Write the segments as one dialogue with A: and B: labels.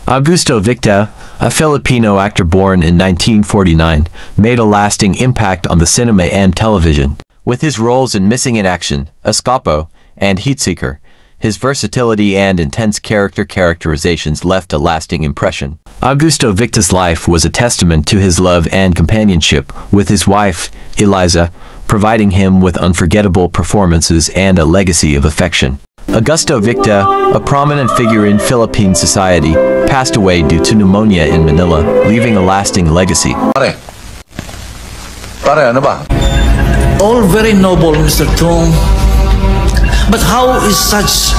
A: Augusto Victa, a Filipino actor born in 1949, made a lasting impact on the cinema and television. With his roles in Missing in Action, Escapo, and Heatseeker, his versatility and intense characterizations left a lasting impression. Augusto Victa's life was a testament to his love and companionship with his wife, Eliza, providing him with unforgettable performances and a legacy of affection. Augusto Victa, a prominent figure in Philippine society, passed away due to pneumonia in Manila, leaving a lasting legacy.
B: Pare, ano ba?
C: All very noble, Mr. Chung. But how is such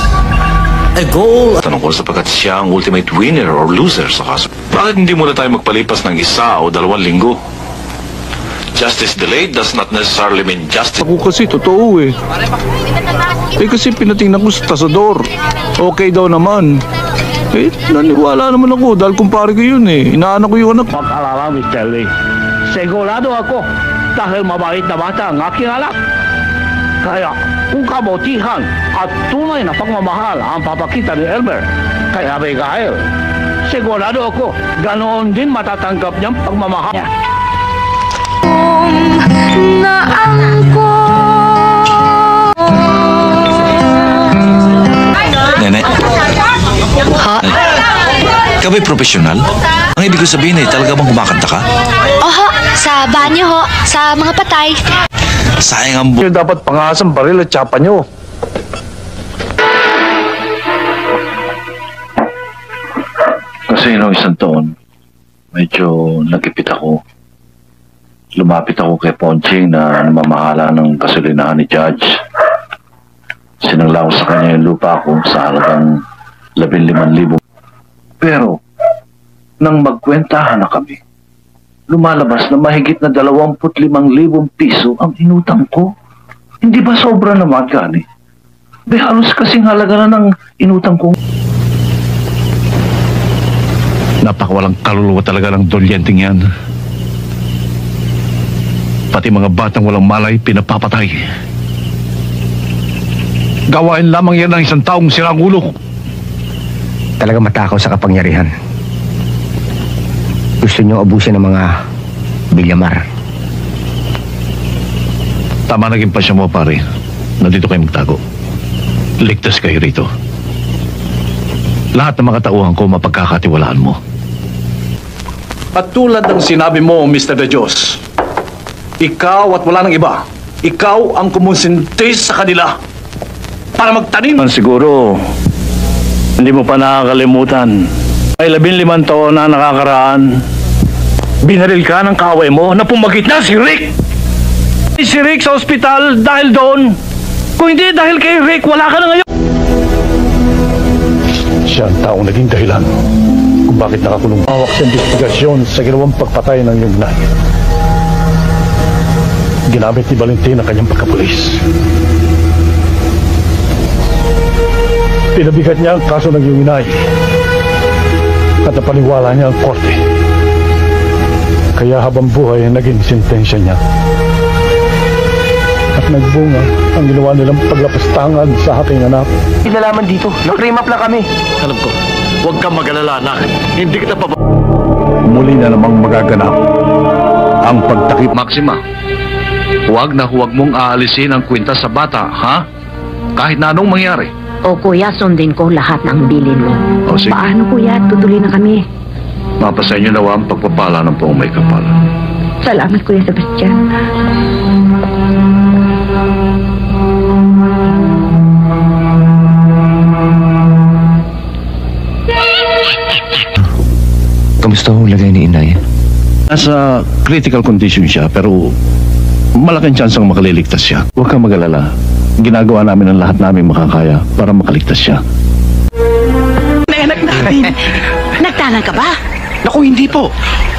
C: a goal?
B: Tanong ko sapagkat siya ang ultimate winner or loser sa kaso. Bakit hindi muna tayo magpalipas ng 1 o 2 linggo? Justice delayed does not necessarily mean justice.
D: Ako kasi totoo eh. Kasi pinatingnan ko sa tasador. Okay daw naman. Naniwala naman ako dahil kumpare ko yun eh. Inaanak ko yung anak.
E: Pag-alala, Mr. Lee. Sigurado ako dahil mabait na bata ang aking anak. Kaya kung kabutihan at tunay na pagmamahal ang papakita ni Elmer kay Abigail, sigurado ako ganoon din matatanggap niyang pagmamahal niya.
B: Nene.
F: Ha?
B: Ikaw ba'y profesional? Ang ibig ko sabihin ay talaga bang kumakanta ka?
F: Oho, sa banyo ho, sa mga patay.
B: Sayang ang
D: Yung dapat pangasang baril at tsapa nyo.
G: Kasi noong 1 taon, medyo nagipit ako. Lumapit ako kay Ponching na namamahala ng gasolinahan ni Judge. Sinangla ko sa kanya yung lupa ko sa halagang 15,000. Pero, nang magkwentahan na kami, lumalabas na mahigit na 25,000 piso ang inutang ko. Hindi ba sobra naman gani? Halos kasing halaga na ng inutang ko.
D: Napakawalang kaluluwa talaga ng dolyenting yan. Pati mga batang walang malay, pinapapatay. Gawain lamang yan ng 1 taong sirang ulo.
H: Talaga matakaw sa kapangyarihan. Gusto niyo abusin ng mga bilyamar.
D: Tama naging pasya mo, pare. Nandito kayo magtago. Ligtas kayo rito. Lahat ng mga tauhan ko mapagkakatiwalaan mo. At tulad ng sinabi mo, Mr. De Dios, ikaw at wala nang iba, ikaw ang kumonsentis sa kanila para magtanim.
E: Siguro, hindi mo pa nakakalimutan. Ay 15 taon na nakakaraan. Binaril ka ng kaaway mo na pumagit na si Rick. Si Rick sa ospital dahil doon. Kung hindi dahil kay Rick, wala ka na ngayon.
D: Siya ang taong naging dahilan kung bakit nakakulong. Hawak sa investigasyon sa ginawang pagpatay ng iyong inay. Ginamit ni Valentin ang kanyang pagkapulis. Pinabigat niya ang kaso ng iyong inay at napaniwala niya ang korte. Kaya habang buhay naging sentensya niya. At nagbunga ang ginawa nilang paglapastangan sa aking anak.
H: Pinalaman dito, nag-frame up lang kami.
E: Alam ko, huwag kang mag-alala, anak. Hindi kita pa...
D: Muli na namang magaganap ang pagtakip.
G: Maxima, huwag na huwag mong aalisin ang kwenta sa bata, ha? Kahit na anong mangyari.
I: O kuya, sundin ko lahat ng bilin mo.
G: O sige.
I: Paano kuya? Tutuloy na kami.
G: Mapasa inyo nawa ang pagpapala ng poong may kapal.
I: Salamat kuya Sebastian.
H: Kamusta ho lagay ni inay?
D: Nasa critical condition siya pero malaking chance ang makaliligtas siya. Huwag kang mag-alala. Ginagawa namin ang lahat namin makakaya para makaligtas siya.
C: Anak namin. Nagtanan ka ba?
B: Naku, hindi po.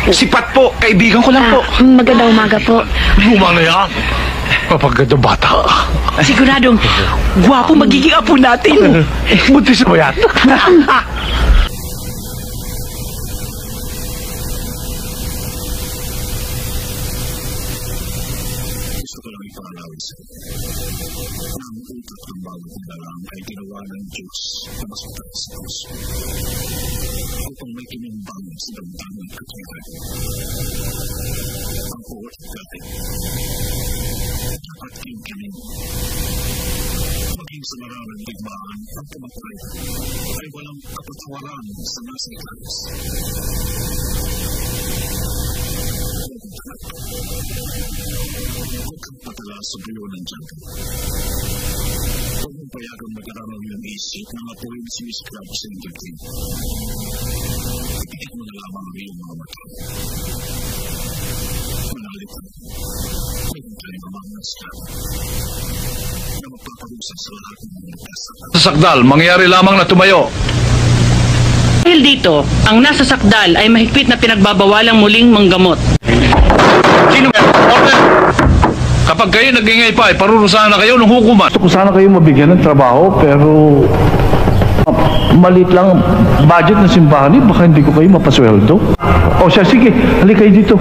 B: Sipat po. Kaibigan ko lang po.
I: Magandang umaga po.
D: Luma na yan. Mapaganda bata.
C: Siguradong gwapo magiging apo natin.
D: Buntis mo yan.
J: Gusto ko lang ipaalawin sa'yo. Ang utak ng bawat na lang ay ginawa ng Diyos na mas mataas sa puso upang may tinimbang sa damdamin at kailan. Ang bawat galit dapat kingkinin. Maging sa maraming digmaan ang pumatay ay walang kapatawaran sa nasa itaas. Huwag kang patala sa buyo ng diyangka. Huwag mong payagang mag-aramal ng isip ng apoy na sumiskrab sa indagin. Ipitik mo na lamang ang iyong mga mata. Manalit ka. Mayroon tayong amang nasyan na magpaparusa sa lahat ng mga nagkasa.
D: Sa sakdal, mangyari lamang na tumayo.
K: Dahil dito, ang nasa sakdal ay mahigpit na pinagbabawalang muling manggamot.
D: Sino meron? Order! Kapag kayo nag-ingay pa, parurusahan na kayo ng hukuman.
E: Gusto ko sana kayo mabigyan ng trabaho, pero maliit lang budget ng simbahan eh. Baka hindi ko kayo mapasweldo. O siya, sige, halika kayo dito.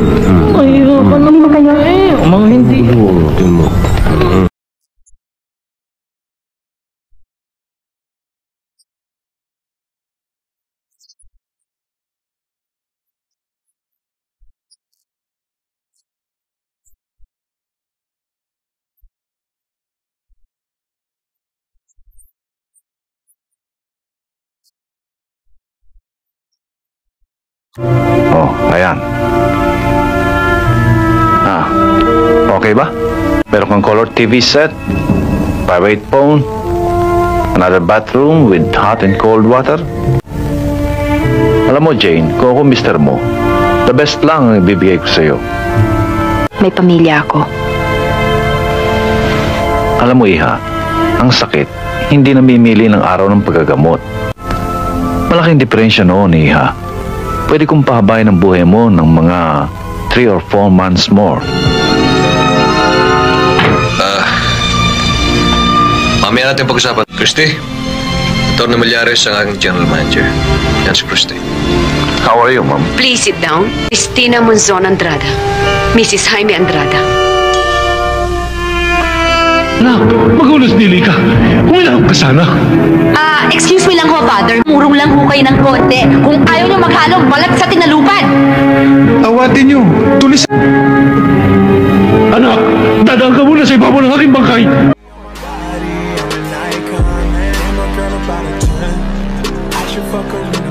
E: Ay, ano kaya eh? Mga hindi.
G: Oh, ayan. Okay ba? Meron kang color TV set, private phone, another bathroom with hot and cold water. Alam mo, Jane, kung ako mister mo, the best lang ang ibibigay ko sa'yo.
I: May pamilya ako.
G: Alam mo, Iha, ang sakit, hindi namimili ng araw ng paggagamot. Malaking diferensya noon, Iha. Pwede kong pahabayin ang buhay mo ng mga 3 or 4 months more.
L: Mamaya natin pag-usapan. Christy, Atty. Malyares ang aking general manager. Yan si Christy.
G: How are you, ma'am?
M: Please sit down. Cristina Monzon Andrada. Mrs. Jaime Andrada.
E: Na, magulos dili ka. Umilang ka sana.
F: Excuse me lang ho, Father. Murong lang ho kayo ng konti. Kung ayaw nyo maghalong balat sa tinalupan.
J: Awatin niyo! Tulis!
E: Anak, dadaan ka muna sa ibabaw ng aking bangkay.
N: I should fuck her, you know.